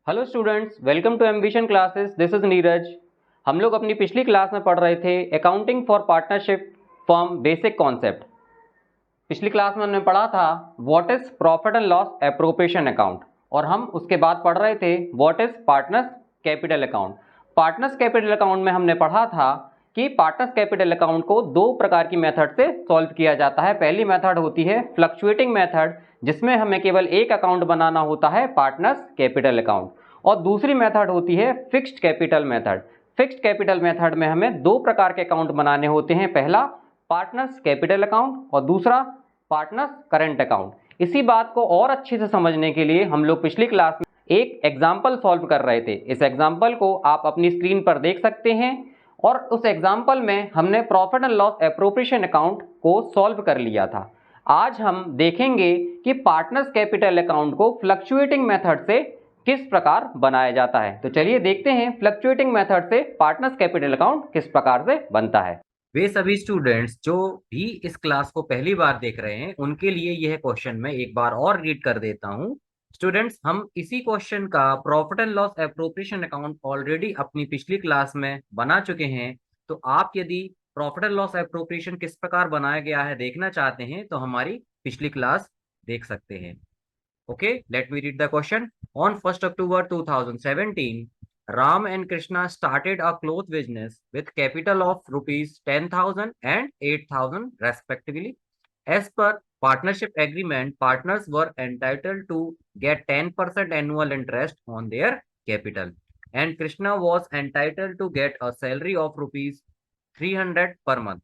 Hello students, welcome to Ambition classes. This is Neeraj. हम लोग अपनी पिछली क्लास में पढ़ रहे थे accounting for partnership firm basic concept. पिछली क्लास में हमने पढ़ा था what is profit and loss appropriation account, और हम उसके बाद पढ़ रहे थे what is partners capital account. Partners capital account में हमने पढ़ा था कि पार्टनर्स कैपिटल अकाउंट को दो प्रकार की मेथड से सॉल्व किया जाता है। पहली मेथड होती है फ्लक्चुएटिंग मेथड, जिसमें हमें केवल एक अकाउंट बनाना होता है पार्टनर्स कैपिटल अकाउंट, और दूसरी मेथड होती है fixed capital method. Fixed capital method में हमें दो प्रकार के अकाउंट बनाने होते हैं, पहला पार्टनर्स कैपिटल अकाउंट और दूसरा पार्टनर्स करंट अकाउंट। इसी बात को और अच्छे से समझने के लिए हम लोग पिछली क्लास में एक एग्जाम्पल सॉल्व कर रहे थे। इस एग्जाम्पल को आप अपनी स्क्रीन पर देख सकते हैं, और उस एग्जाम्पल में हमने profit and loss appropriation account को सॉल्व कर लिया था। आज हम देखेंगे कि पार्टनर्स कैपिटल अकाउंट को फ्लक्चुएटिंग मेथड से किस प्रकार बनाया जाता है। तो चलिए देखते हैं फ्लक्चुएटिंग मेथड से पार्टनर्स कैपिटल अकाउंट किस प्रकार से बनता है। वे सभी स्टूडेंट्स जो भी इस क्लास को पहली बार देख रहे हैं उनके लिए यह क्वेश्चन मैं एक बार और रीड कर देता हूं। स्टूडेंट्स, हम इसी क्वेश्चन का profit and loss appropriation account already अपनी पिछली क्लास में बना चुके हैं। तो आप यदि प्रॉफिट एंड लॉस एप्रोप्रिएशन किस प्रकार बनाया गया है देखना चाहते हैं तो हमारी पिछली क्लास देख सकते हैं। Okay, let me read the question. On 1st October 2017, Ram and Krishna started a cloth business with capital of rupees 10,000 and 8,000 respectively. As per partnership agreement, partners were entitled to get 10% annual interest on their capital, and Krishna was entitled to get a salary of rupees 300 per month.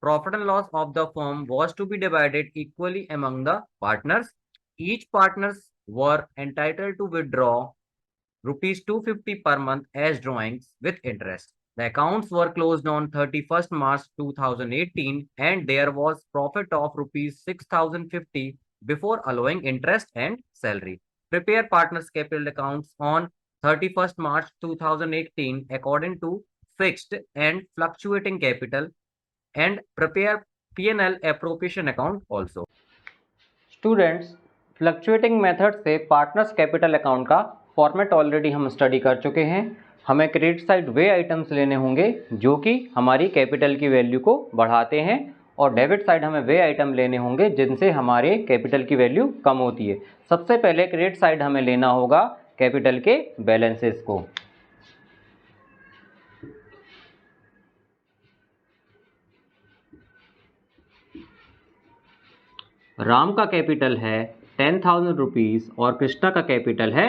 Profit and loss of the firm was to be divided equally among the partners. Each partners were entitled to withdraw rupees 250 per month as drawings with interest. The accounts were closed on 31st March 2018 and there was profit of rupees 6,050 before allowing interest and salary. Prepare partners capital accounts on 31st March 2018 according to fixed and fluctuating capital, and prepare P&L appropriation account also. Students, fluctuating method से partners capital account का format already हम study कर चुके हैं। हमें credit side way items लेने होंगे जो कि हमारी कैपिटल की वैल्यू को बढ़ाते हैं, और डेबिट साइड हमें वे आइटम लेने होंगे जिनसे हमारे कैपिटल की वैल्यू कम होती है। सबसे पहले क्रेडिट साइड हमें लेना होगा कैपिटल के बैलेंसेस को। राम का कैपिटल है 10,000 रुपीज़ और कृष्णा का कैपिटल है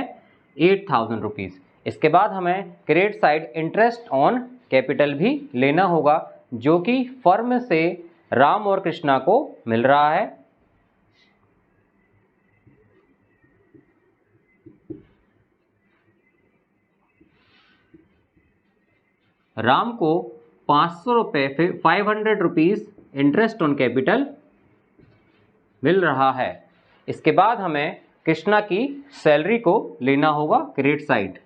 8,000 रुपीज़। इसके बाद हमें credit side interest on capital भी लेना होगा जो कि फर्म से राम और कृष्णा को मिल रहा है। राम को 500 रुपये 500 रुपीज़ इंटरेस्ट ऑन कैपिटल मिल रहा है। इसके बाद हमें कृष्णा की सैलरी को लेना होगा क्रेडिट साइड।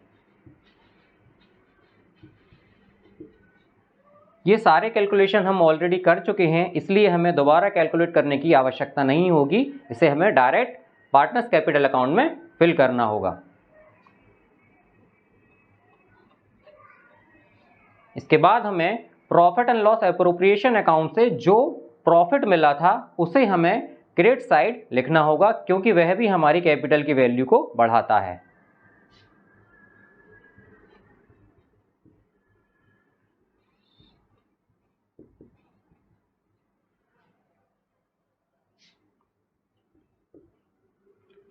ये सारे कैलकुलेशन हम ऑलरेडी कर चुके हैं, इसलिए हमें दोबारा कैलकुलेट करने की आवश्यकता नहीं होगी। इसे हमें डायरेक्ट पार्टनर्स कैपिटल अकाउंट में फिल करना होगा। इसके बाद हमें profit and loss appropriation account से जो प्रॉफिट मिला था उसे हमें क्रेडिट साइड लिखना होगा, क्योंकि वह भी हमारी कैपिटल की वैल्यू को बढ़ाता है।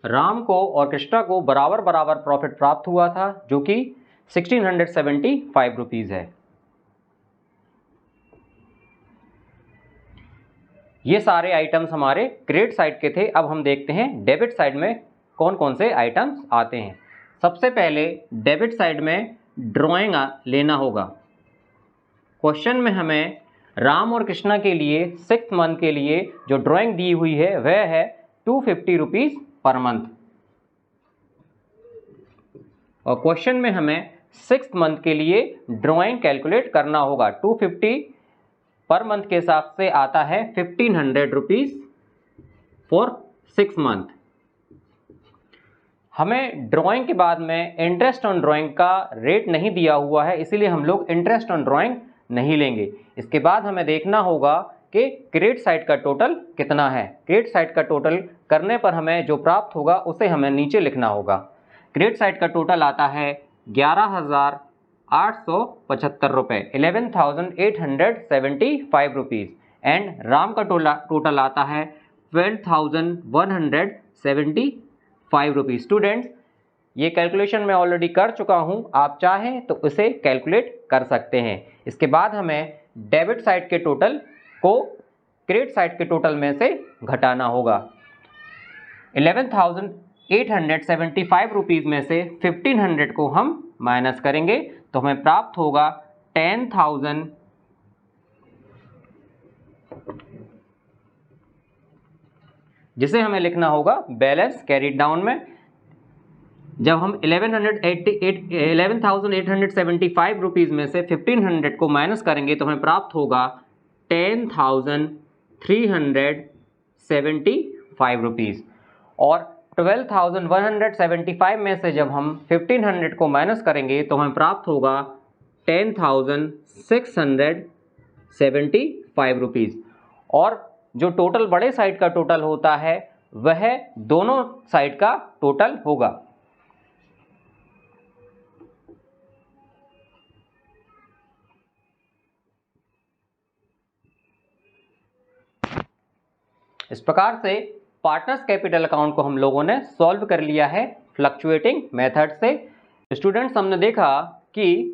राम को और कृष्णा को बराबर बराबर प्रॉफिट प्राप्त हुआ था जो कि 1675 रुपीज़ है। ये सारे आइटम्स हमारे क्रेडिट साइड के थे। अब हम देखते हैं डेबिट साइड में कौन कौन से आइटम्स आते हैं। सबसे पहले डेबिट साइड में ड्राइंग लेना होगा। क्वेश्चन में हमें राम और कृष्णा के लिए 6 मंथ के लिए जो ड्राइंग दी हुई है वह है 250 रुपीज़ पर मंथ, और क्वेश्चन में हमें 6 मंथ के लिए ड्राइंग कैलकुलेट करना होगा। 250 पर मंथ के हिसाब से आता है 1500 रुपीज़ फॉर 6 मंथ। हमें ड्राइंग के बाद में इंटरेस्ट ऑन ड्राइंग का रेट नहीं दिया हुआ है, इसीलिए हम लोग इंटरेस्ट ऑन ड्राइंग नहीं लेंगे। इसके बाद हमें देखना होगा कि क्रेडिट साइड का टोटल कितना है। क्रेडिट साइड का टोटल करने पर हमें जो प्राप्त होगा उसे हमें नीचे लिखना होगा। क्रेडिट साइड का टोटल आता है 11,875 रुपये, 11,875 रुपीज़। एंड राम का टोटल आता है 12,175 रुपीज़। स्टूडेंट्स, ये कैलकुलेशन मैं ऑलरेडी कर चुका हूँ, आप चाहें तो इसे कैलकुलेट कर सकते हैं। इसके बाद हमें डेबिट साइड के टोटल को क्रेडिट साइड के टोटल में से घटाना होगा। 11,875 रुपीज़ में से 1,500 को हम माइनस करेंगे तो हमें प्राप्त होगा 10,000, जिसे हमें लिखना होगा बैलेंस कैरीड डाउन में। जब हम 11,875 रुपीज़ में से 1,500 को माइनस करेंगे तो हमें प्राप्त होगा 10,375 रुपीज़। और 12,175 में से जब हम 1,500 को माइनस करेंगे तो हमें प्राप्त होगा 10,675 रुपीज़। और जो टोटल बड़े साइड का टोटल होता है वह दोनों साइड का टोटल होगा। इस प्रकार से पार्टनर्स कैपिटल अकाउंट को हम लोगों ने सॉल्व कर लिया है फ्लक्चुएटिंग मेथड से। स्टूडेंट्स, हमने देखा कि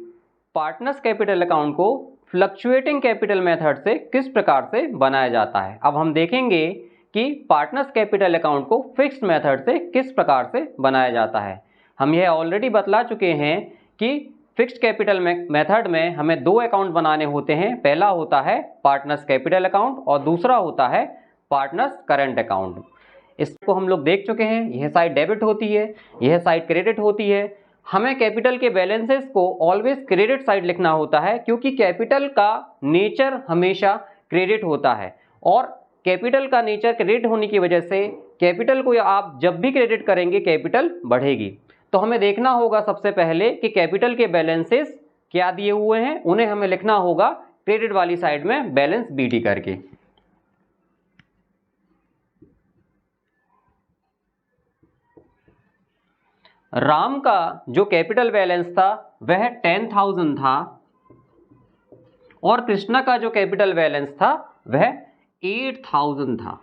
पार्टनर्स कैपिटल अकाउंट को फ्लक्चुएटिंग कैपिटल मेथड से किस प्रकार से बनाया जाता है। अब हम देखेंगे कि पार्टनर्स कैपिटल अकाउंट को फिक्स्ड मेथड से किस प्रकार से बनाया जाता है। हम यह ऑलरेडी बतला चुके हैं कि फिक्स्ड कैपिटल मेथड में हमें दो अकाउंट बनाने होते हैं। पहला होता है पार्टनर्स कैपिटल अकाउंट और दूसरा होता है पार्टनर्स करंट अकाउंट। इसको हम लोग देख चुके हैं। यह साइड डेबिट होती है, यह साइड क्रेडिट होती है। हमें कैपिटल के बैलेंसेस को ऑलवेज क्रेडिट साइड लिखना होता है, क्योंकि कैपिटल का नेचर हमेशा क्रेडिट होता है और कैपिटल का नेचर क्रेडिट होने की वजह से कैपिटल को आप जब भी क्रेडिट करेंगे कैपिटल बढ़ेगी। तो हमें देखना होगा सबसे पहले कि कैपिटल के बैलेंसेस क्या दिए हुए हैं, उन्हें हमें लिखना होगा क्रेडिट वाली साइड में बैलेंस बीडी करके। राम का जो कैपिटल बैलेंस था वह 10,000 था और कृष्णा का जो कैपिटल बैलेंस था वह 8,000 था।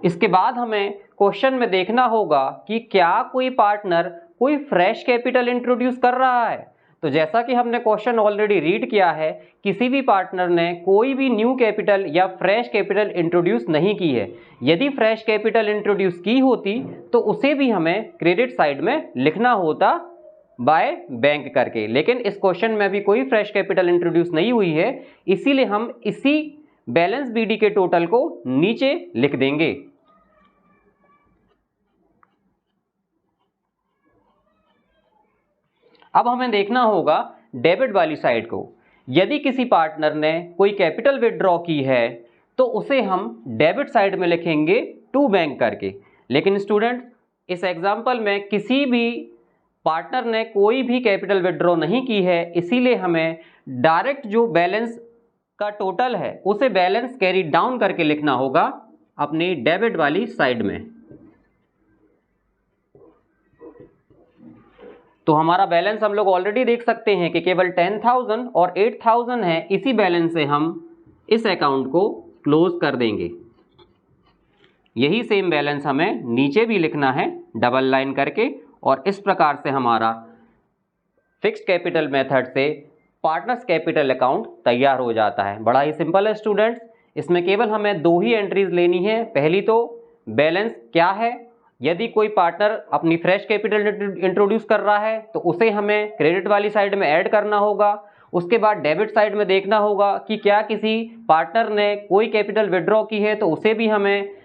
इसके बाद हमें क्वेश्चन में देखना होगा कि क्या कोई पार्टनर कोई फ्रेश कैपिटल इंट्रोड्यूस कर रहा है। तो जैसा कि हमने क्वेश्चन ऑलरेडी रीड किया है, किसी भी पार्टनर ने कोई भी न्यू कैपिटल या फ्रेश कैपिटल इंट्रोड्यूस नहीं की है। यदि फ्रेश कैपिटल इंट्रोड्यूस की होती तो उसे भी हमें क्रेडिट साइड में लिखना होता बाय बैंक करके, लेकिन इस क्वेश्चन में भी कोई फ्रेश कैपिटल इंट्रोड्यूस नहीं हुई है, इसीलिए हम इसी बैलेंस बीडी के टोटल को नीचे लिख देंगे। अब हमें देखना होगा डेबिट वाली साइड को। यदि किसी पार्टनर ने कोई कैपिटल विथड्रॉ की है तो उसे हम डेबिट साइड में लिखेंगे टू बैंक करके। लेकिन स्टूडेंट, इस एग्जांपल में किसी भी पार्टनर ने कोई भी कैपिटल विथड्रॉ नहीं की है, इसीलिए हमें डायरेक्ट जो बैलेंस का टोटल है उसे बैलेंस कैरी डाउन करके लिखना होगा अपनी डेबिट वाली साइड में। तो हमारा बैलेंस हम लोग ऑलरेडी देख सकते हैं कि केवल 10,000 और 8,000 है। इसी बैलेंस से हम इस अकाउंट को क्लोज कर देंगे। यही सेम बैलेंस हमें नीचे भी लिखना है डबल लाइन करके, और इस प्रकार से हमारा फिक्स्ड कैपिटल मेथड से पार्टनर्स कैपिटल अकाउंट तैयार हो जाता है। बड़ा ही सिंपल है स्टूडेंट्स। इसमें केवल हमें दो ही एंट्रीज लेनी है। पहली तो बैलेंस क्या है, यदि कोई पार्टनर अपनी फ्रेश कैपिटल इंट्रोड्यूस कर रहा है तो उसे हमें क्रेडिट वाली साइड में ऐड करना होगा। उसके बाद डेबिट साइड में देखना होगा कि क्या किसी पार्टनर ने कोई कैपिटल विड्रॉ की है तो उसे भी हमें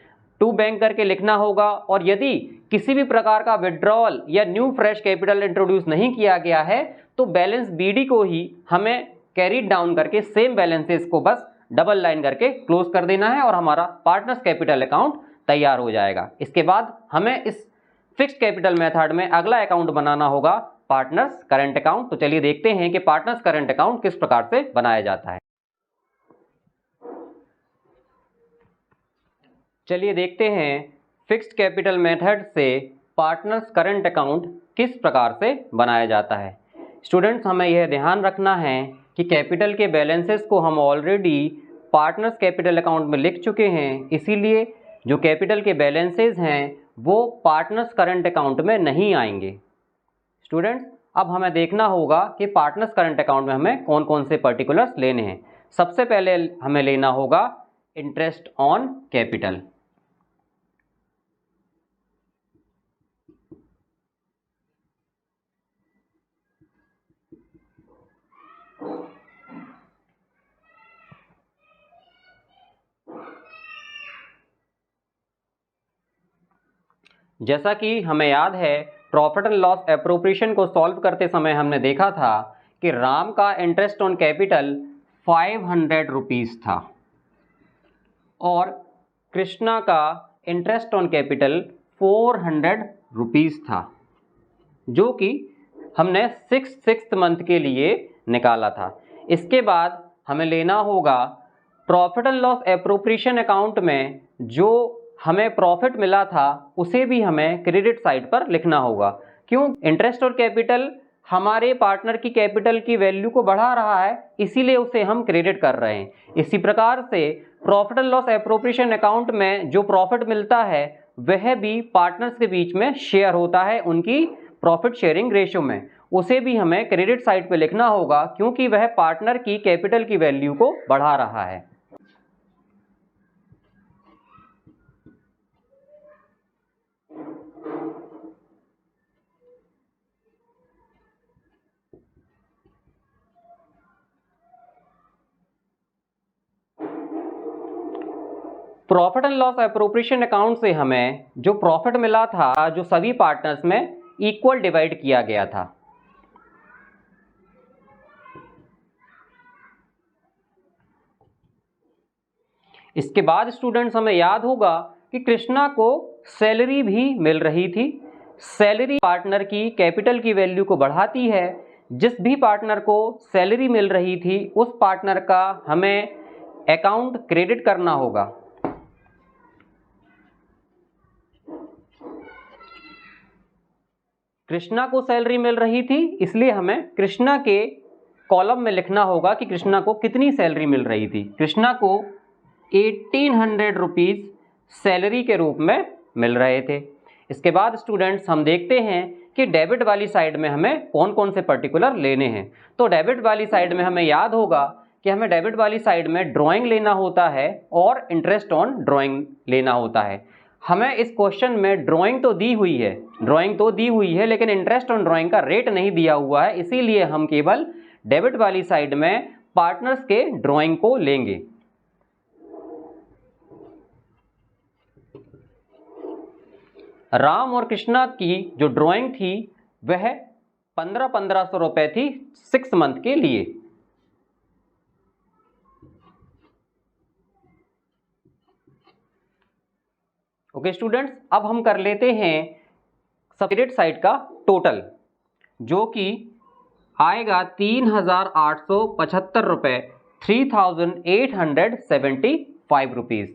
टू बैंक करके लिखना होगा। और यदि किसी भी प्रकार का विड्रॉल या न्यू फ्रेश कैपिटल इंट्रोड्यूस नहीं किया गया है तो बैलेंस बीडी को ही हमें कैरी डाउन करके सेम बैलेंसेस को बस डबल लाइन करके क्लोज कर देना है और हमारा पार्टनर्स कैपिटल अकाउंट तैयार हो जाएगा। इसके बाद हमें इस फिक्स्ड कैपिटल मेथड में अगला अकाउंट बनाना होगा पार्टनर्स करंट अकाउंट। तो चलिए देखते हैं कि पार्टनर्स करंट अकाउंट किस प्रकार से बनाया जाता है। चलिए देखते हैं फिक्स्ड कैपिटल मेथड से पार्टनर्स करंट अकाउंट किस प्रकार से बनाया जाता है। स्टूडेंट्स, हमें यह ध्यान रखना है कि कैपिटल के बैलेंसेस को हम ऑलरेडी पार्टनर्स कैपिटल अकाउंट में लिख चुके हैं, इसीलिए जो कैपिटल के बैलेंसेस हैं वो पार्टनर्स करंट अकाउंट में नहीं आएंगे। स्टूडेंट्स, अब हमें देखना होगा कि पार्टनर्स करंट अकाउंट में हमें कौन कौन से पर्टिकुलर्स लेने हैं। सबसे पहले हमें लेना होगा इंटरेस्ट ऑन कैपिटल। जैसा कि हमें याद है, प्रॉफिट एंड लॉस एप्रोप्रिएशन को सॉल्व करते समय हमने देखा था कि राम का इंटरेस्ट ऑन कैपिटल 500 रुपीज़ था और कृष्णा का इंटरेस्ट ऑन कैपिटल 400 रुपीज़ था, जो कि हमने सिक्स मंथ के लिए निकाला था। इसके बाद हमें लेना होगा profit and loss appropriation account में जो हमें प्रॉफिट मिला था उसे भी हमें क्रेडिट साइड पर लिखना होगा। क्यों? इंटरेस्ट और कैपिटल हमारे पार्टनर की कैपिटल की वैल्यू को बढ़ा रहा है, इसीलिए उसे हम क्रेडिट कर रहे हैं। इसी प्रकार से profit and loss appropriation account में जो प्रॉफिट मिलता है वह भी पार्टनर्स के बीच में शेयर होता है उनकी प्रॉफिट शेयरिंग रेशियो में, उसे भी हमें क्रेडिट साइड पे लिखना होगा क्योंकि वह पार्टनर की कैपिटल की वैल्यू को बढ़ा रहा है। Profit and loss appropriation account से हमें जो प्रॉफिट मिला था जो सभी पार्टनर्स में इक्वल डिवाइड किया गया था। इसके बाद स्टूडेंट्स, हमें याद होगा कि कृष्णा को सैलरी भी मिल रही थी। सैलरी पार्टनर की कैपिटल की वैल्यू को बढ़ाती है। जिस भी पार्टनर को सैलरी मिल रही थी उस पार्टनर का हमें अकाउंट क्रेडिट करना होगा। कृष्णा को सैलरी मिल रही थी, इसलिए हमें कृष्णा के कॉलम में लिखना होगा कि कृष्णा को कितनी सैलरी मिल रही थी। कृष्णा को 1800 रुपीज़ सैलरी के रूप में मिल रहे थे। इसके बाद स्टूडेंट्स, हम देखते हैं कि डेबिट वाली साइड में हमें कौन कौन से पर्टिकुलर लेने हैं। तो डेबिट वाली साइड में हमें याद होगा कि हमें डेबिट वाली साइड में ड्राइंग लेना होता है और इंटरेस्ट ऑन ड्राइंग लेना होता है। हमें इस क्वेश्चन में ड्राइंग तो दी हुई है, लेकिन इंटरेस्ट ऑन ड्राइंग का रेट नहीं दिया हुआ है, इसीलिए हम केवल डेबिट वाली साइड में पार्टनर्स के ड्राइंग को लेंगे। राम और कृष्णा की जो ड्राइंग थी वह 1500 रुपए थी 6 मंथ के लिए। ओके स्टूडेंट्स, अब हम कर लेते हैं क्रेडिट साइड का टोटल, जो कि आएगा 3875 रुपये 3875 रुपीज़,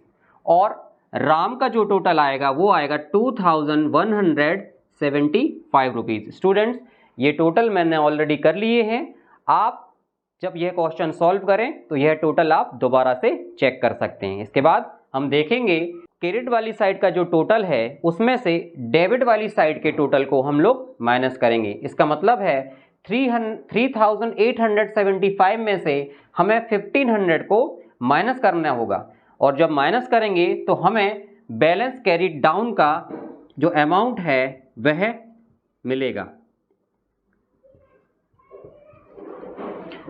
और राम का जो टोटल आएगा वो आएगा 2175 रुपीज़। स्टूडेंट्स, ये टोटल मैंने ऑलरेडी कर लिए हैं। आप जब यह क्वेश्चन सॉल्व करें तो यह टोटल आप दोबारा से चेक कर सकते हैं। इसके बाद हम देखेंगे क्रेडिट वाली साइड का जो टोटल है उसमें से डेबिट वाली साइड के टोटल को हम लोग माइनस करेंगे। इसका मतलब है 3875 में से हमें 1500 को माइनस करना होगा, और जब माइनस करेंगे तो हमें बैलेंस कैरी डाउन का जो अमाउंट है वह मिलेगा।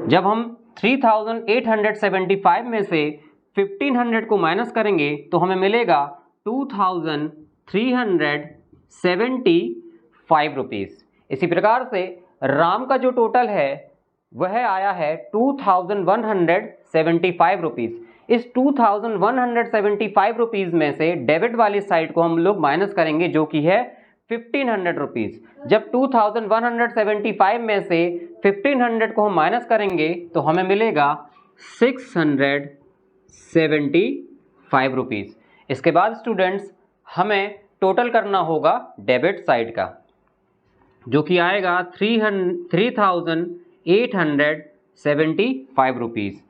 जब हम 3875 में से 1500 को माइनस करेंगे तो हमें मिलेगा 2375 रुपीज़। इसी प्रकार से राम का जो टोटल है वह आया है 2175 रुपीज़। इस 2175 रुपीज़ में से डेबिट वाली साइड को हम लोग माइनस करेंगे, जो कि है 1500 रुपीज़। जब 2175 में से 1500 को हम माइनस करेंगे तो हमें मिलेगा 675 रुपीज़। इसके बाद स्टूडेंट्स हमें टोटल करना होगा डेबिट साइड का, जो कि आएगा 3875 रुपीज़,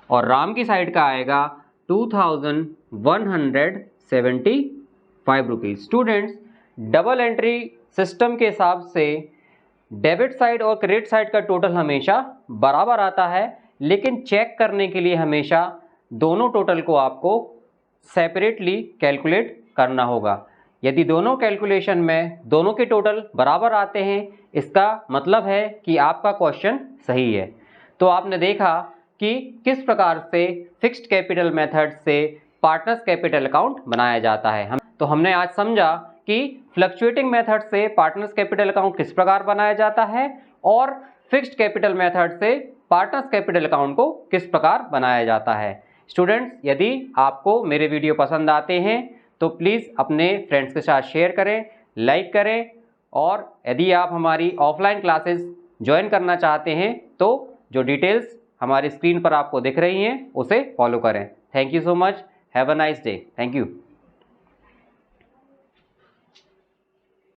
और राम की साइड का आएगा 2175 rupees. Students double entry system के हिसाब से डेबिट साइड और क्रेडिट साइड का टोटल हमेशा बराबर आता है, लेकिन चेक करने के लिए हमेशा दोनों टोटल को आपको सेपरेटली कैलकुलेट करना होगा। यदि दोनों कैलकुलेशन में दोनों के टोटल बराबर आते हैं, इसका मतलब है कि आपका क्वेश्चन सही है। तो आपने देखा कि किस प्रकार से फिक्स्ड कैपिटल मेथड से पार्टनर्स कैपिटल अकाउंट बनाया जाता है। तो हमने आज समझा कि फ्लक्चुएटिंग मेथड से पार्टनर्स कैपिटल अकाउंट किस प्रकार बनाया जाता है और फिक्स्ड कैपिटल मेथड से पार्टनर्स कैपिटल अकाउंट को किस प्रकार बनाया जाता है। स्टूडेंट्स, यदि आपको मेरे वीडियो पसंद आते हैं तो प्लीज़ अपने फ्रेंड्स के साथ शेयर करें, लाइक करें, और यदि आप हमारी ऑफलाइन क्लासेस ज्वाइन करना चाहते हैं तो जो डिटेल्स हमारी स्क्रीन पर आपको दिख रही हैं उसे फॉलो करें। Thank you so much. Have a nice day. Thank you.